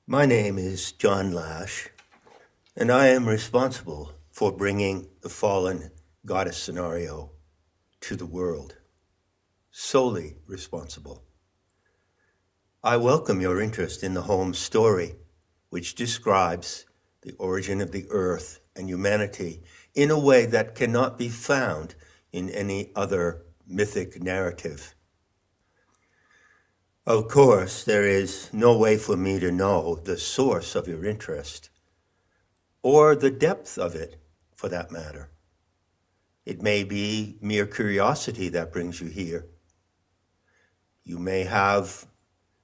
My name is John Lash, and I am responsible for bringing the fallen goddess scenario to the world. Solely responsible. I welcome your interest in the home story, which describes the origin of the earth and humanity in a way that cannot be found in any other mythic narrative. Of course, there is no way for me to know the source of your interest, or the depth of it, for that matter. It may be mere curiosity that brings you here. You may have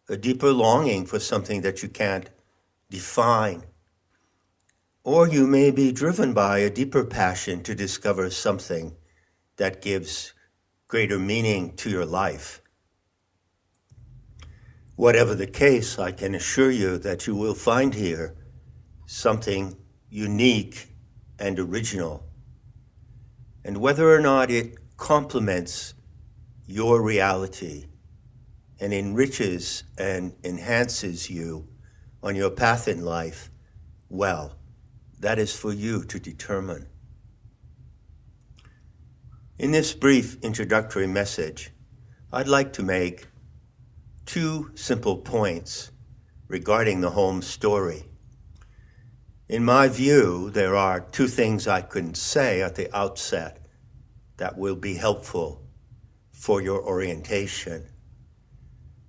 a deeper longing for something that you can't define, or you may be driven by a deeper passion to discover something that gives greater meaning to your life. Whatever the case, I can assure you that you will find here something unique and original. And whether or not it complements your reality and enriches and enhances you on your path in life, well, that is for you to determine. In this brief introductory message, I'd like to make two simple points regarding the home story. In my view, there are two things I can say at the outset that will be helpful for your orientation.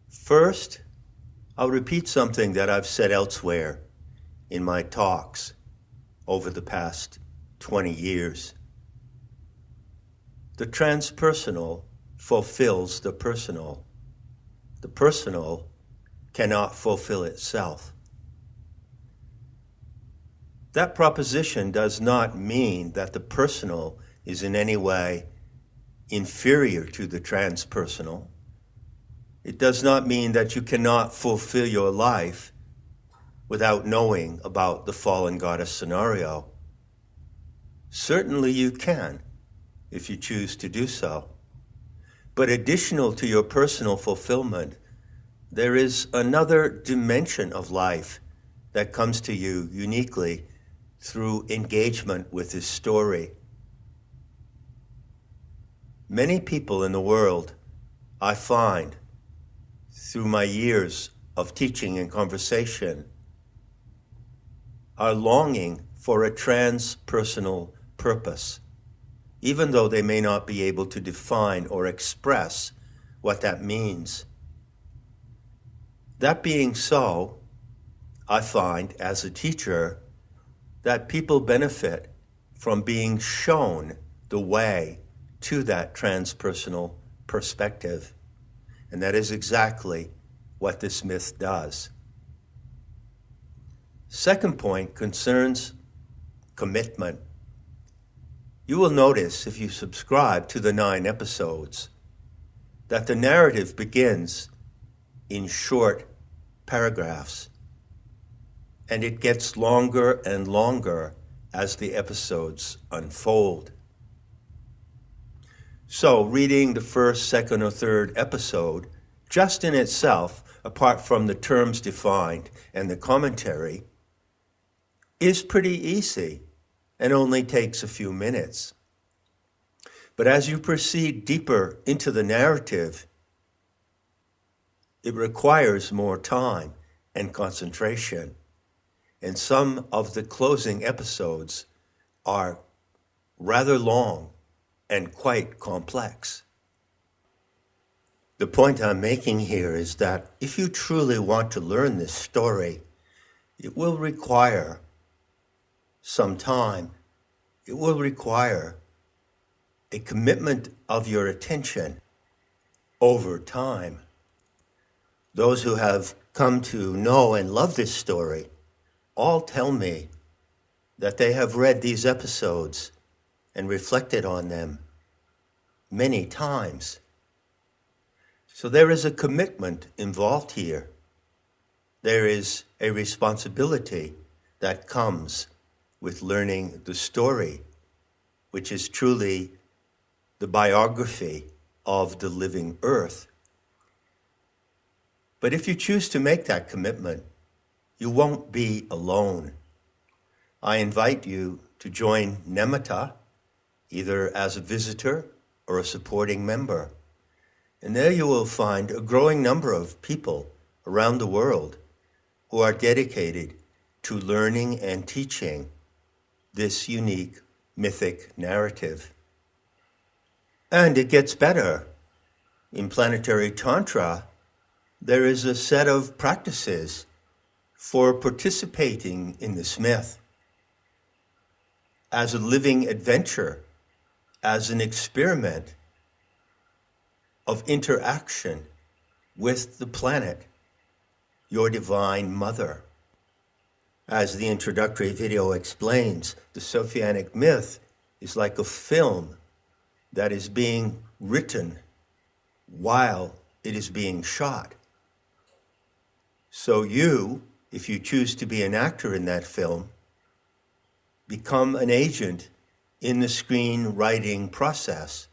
First, I'll repeat something that I've said elsewhere in my talks over the past 20 years. The transpersonal fulfills the personal. The personal cannot fulfill itself. That proposition does not mean that the personal is in any way inferior to the transpersonal. It does not mean that you cannot fulfill your life without knowing about the fallen goddess scenario. Certainly you can, if you choose to do so. But additional to your personal fulfillment, there is another dimension of life that comes to you uniquely through engagement with this story. Many people in the world, I find, through my years of teaching and conversation, are longing for a transpersonal purpose, even though they may not be able to define or express what that means. That being so, I find as a teacher that people benefit from being shown the way to that transpersonal perspective. And that is exactly what this myth does. Second point concerns commitment. You will notice, if you subscribe to the 9 episodes, that the narrative begins in short paragraphs, and it gets longer and longer as the episodes unfold. So reading the first, second, or third episode, just in itself, apart from the terms defined and the commentary, is pretty easy and only takes a few minutes. But as you proceed deeper into the narrative, it requires more time and concentration. And some of the closing episodes are rather long and quite complex. The point I'm making here is that if you truly want to learn this story, it will require some time. It will require a commitment of your attention over time. Those who have come to know and love this story all tell me that they have read these episodes and reflected on them many times. So there is a commitment involved here. There is a responsibility that comes with learning the story, which is truly the biography of the living earth. But if you choose to make that commitment, you won't be alone. I invite you to join Nematta, either as a visitor or a supporting member. And there you will find a growing number of people around the world who are dedicated to learning and teaching this unique mythic narrative. And it gets better. In Planetary Tantra, there is a set of practices for participating in this myth as a living adventure, as an experiment of interaction with the planet, your divine mother. As the introductory video explains, the Sophianic myth is like a film that is being written while it is being shot. So you, if you choose to be an actor in that film, become an agent in the screenwriting process.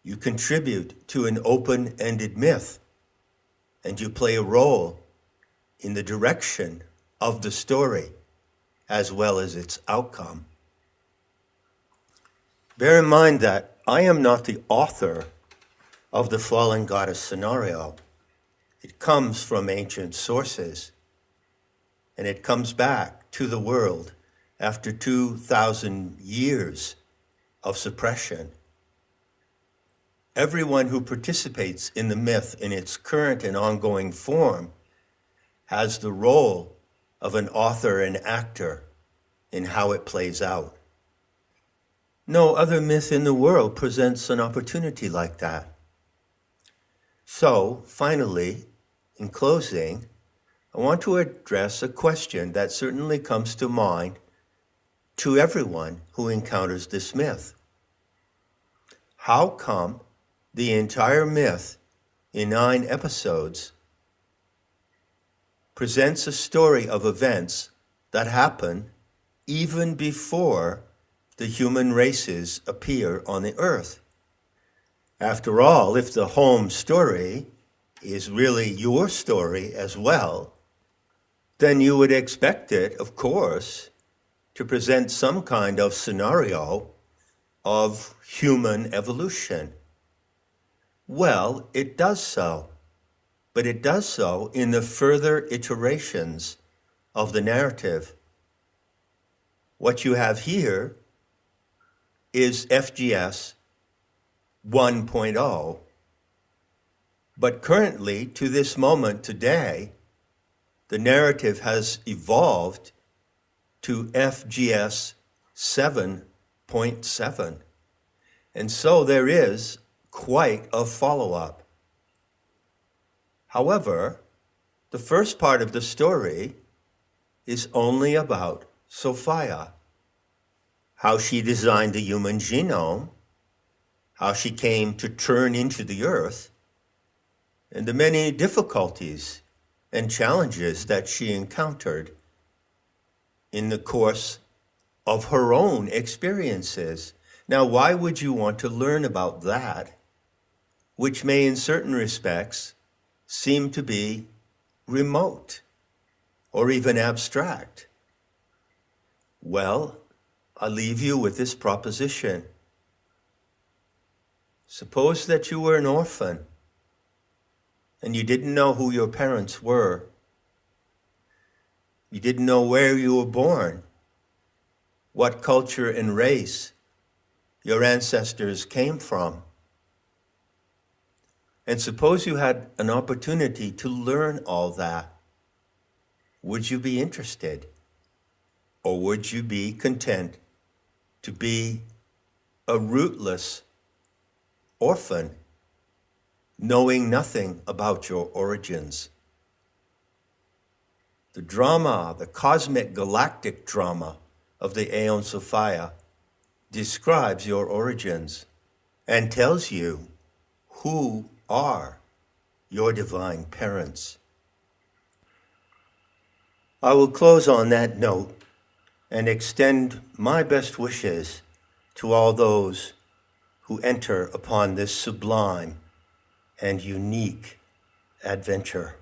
You contribute to an open-ended myth, and you play a role in the direction of the story as well as its outcome. Bear in mind that I am not the author of the fallen goddess scenario. It comes from ancient sources, and it comes back to the world after 2,000 years of suppression. Everyone who participates in the myth in its current and ongoing form has the role of an author and actor in how it plays out. No other myth in the world presents an opportunity like that. So, finally, in closing, I want to address a question that certainly comes to mind to everyone who encounters this myth. How come the entire myth in 9 episodes presents a story of events that happen even before the human races appear on the earth? After all, if the home story is really your story as well, then you would expect it, of course, to present some kind of scenario of human evolution. Well, it does so, but it does so in the further iterations of the narrative. What you have here is FGS 1.0, but currently, to this moment today, the narrative has evolved to FGS 7.7. And so there is quite a follow-up. However, the first part of the story is only about Sophia, how she designed the human genome, how she came to turn into the earth, and the many difficulties and challenges that she encountered in the course of her own experiences. Now, why would you want to learn about that, which may in certain respects seem to be remote or even abstract? Well, I'll leave you with this proposition. Suppose that you were an orphan and you didn't know who your parents were. You didn't know where you were born, what culture and race your ancestors came from. And suppose you had an opportunity to learn all that. Would you be interested? Or would you be content to be a rootless orphan, knowing nothing about your origins? The drama, the cosmic galactic drama of the Aeon Sophia describes your origins and tells you who are your divine parents. I will close on that note and extend my best wishes to all those who enter upon this sublime and unique adventure.